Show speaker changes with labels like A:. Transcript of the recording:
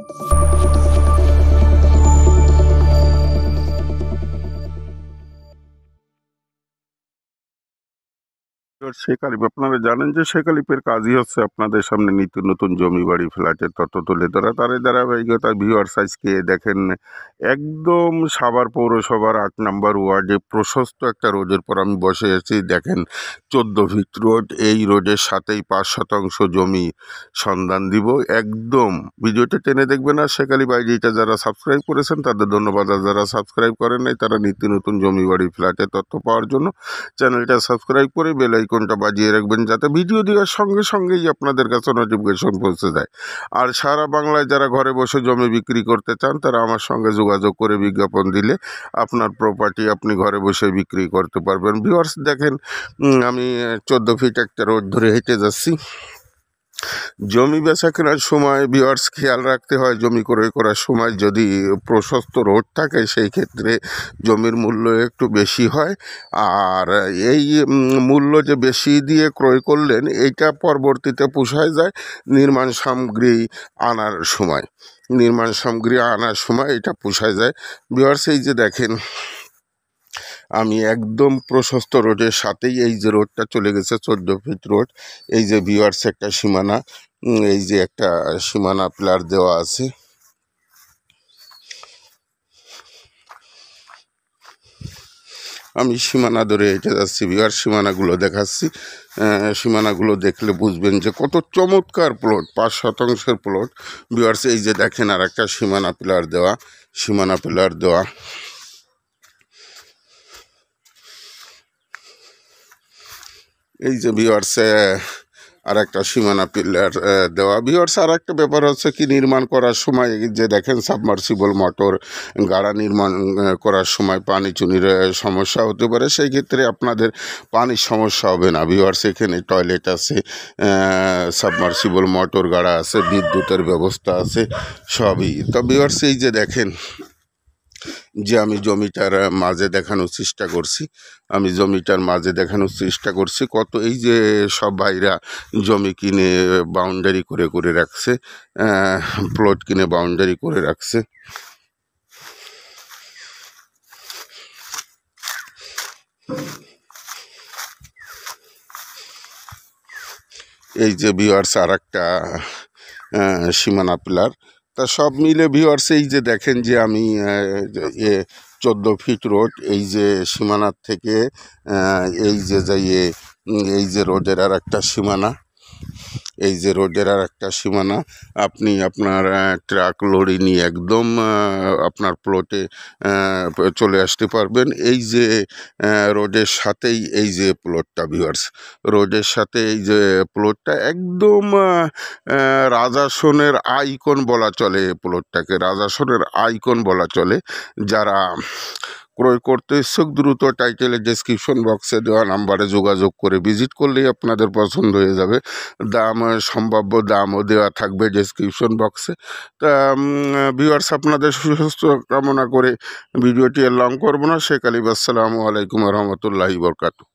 A: শেখ আলিফ, আপনারা জানেন যে শেখ আলিফের কাজই হচ্ছে আপনাদের সামনে নিত্য নতুন জমি বাড়ি ফ্ল্যাটের তথ্য তুলে ধরা। তারই ধারাবাহিকতায় ভিউয়ার্স আজকে দেখেন একদম সাভার পৌরসভার ৮ নম্বর ওয়ার্ডে প্রশস্ত একটা রোডের পর আমি বসে আছি। দেখেন 14 ফিট রোড, এই রোডের সাথেই 5% জমি সন্ধান দিব। একদম ভিডিওটা টেনে দেখবেন। আর শেখ আলিফ আইডিটা যারা সাবস্ক্রাইব করেছেন তাদের ধন্যবাদ, আর যারা সাবস্ক্রাইব করেন নাই তারা নিত্য নতুন জমি বাড়ি ফ্ল্যাটের তথ্য পাওয়ার জন্য চ্যানেলটা সাবস্ক্রাইব করে বেল আইকনটা বাজিয়ে রাখবেন, যাতে ভিডিও দেওয়ার সঙ্গে সঙ্গেই আপনাদের কাছে নোটিফিকেশন পৌঁছে যায়। আর সারা বাংলায় যারা ঘরে বসে জমি বিক্রি করতে চান তারা আমার সঙ্গে যোগাযোগ করে বিজ্ঞাপন দিলে আপনার প্রপার্টি আপনি ঘরে বসে বিক্রি করতে পারবেন। ভিউয়ার্স দেখেন, আমি 14 ফিট একটা রোড ধরে হেঁটে যাচ্ছি। জমি বেচা কেনার সময় ভিউয়ার্স খেয়াল রাখতে হয়, জমি ক্রয় করার সময় যদি প্রশস্ত রোড থাকে সেই ক্ষেত্রে জমির মূল্য একটু বেশি হয়। আর এই মূল্য যে বেশি দিয়ে ক্রয় করলেন এইটা পরবর্তীতে পোষায় যায় নির্মাণ সামগ্রী আনার সময় এটা পোষায় যায়। ভিউয়ার্স এই যে দেখেন, আমি একদম প্রশস্ত রোডের সাথেই এই যে রোডটা চলে গেছে 14 ফিট রোড। এই যে ভিউয়ার্স একটা সীমানা, এই যে একটা সীমানা প্লার দেওয়া আছে। আমি সীমানা ধরে হেঁটে যাচ্ছি, ভিউয়ার্স সীমানাগুলো দেখাচ্ছি। সীমানাগুলো দেখলে বুঝবেন যে কত চমৎকার প্লট, 5% প্লট। ভিউয়ার্স এই যে দেখেন আর একটা সীমানা পিলার দেওয়া। এই যে ভিউয়ার্স আর একটা সীমানা পিলার দেওয়া। ভিউয়ার্স আর একটা ব্যাপার হচ্ছে কি, নির্মাণ করার সময় যে দেখেন সাবমার্সিবল মোটর গাড়া নির্মাণ করার সময় পানি চুনির সমস্যা হতে পারে, সেই ক্ষেত্রে আপনাদের পানির সমস্যা হবে না। ভিউয়ার্স এখানে টয়লেট আছে, সাবমার্সিবল মোটর গাড়া আছে, বিদ্যুতের ব্যবস্থা আছে সবই। তো ভিউয়ার্স এই যে দেখেন যে আমি জমিটার মাঝে দেখানোর চেষ্টা করছি কত এই যে সব ভাইরা জমি কিনে বাউন্ডারি করে রাখছে, প্লট কিনে বাউন্ডারি করে রাখছে। এই যে ভিউয়ার্স আর একটা সীমানা পিলার। তা সব মিলে ভিউয়ার্স এই যে দেখেন যে আমি 14 ফিট রোড, এই যে সীমানার থেকে এই যে যাইয়ে এই যে রোডের আর একটা সীমানা, আপনি আপনার ট্রাক লরি নিয়ে একদম আপনার প্লটে চলে আসতে পারবেন। এই যে রোডের সাথেই এই যে প্লটটা, ভিউয়ার্স রোডের সাথে এই যে প্লটটা একদম রাজাসনের আইকন বলা চলে। প্লটটাকে রাজাসনের আইকন বলা চলে। যারা ক্রয় করতে ইচ্ছুক দ্রুত টাইটেলের ডেসক্রিপশন বক্সে দেওয়া নাম্বারে যোগাযোগ করে ভিজিট করলেই আপনাদের পছন্দ হয়ে যাবে। সম্ভাব্য দামও দেওয়া থাকবে ডেসক্রিপশন বক্সে। তা ভিউয়ার্স আপনাদের সুস্বাস্থ্য কামনা করে ভিডিওটি লং করব না। শেখ আলিফ, আসসালামু আলাইকুম রহমতুল্লাহি বরকাতুহু।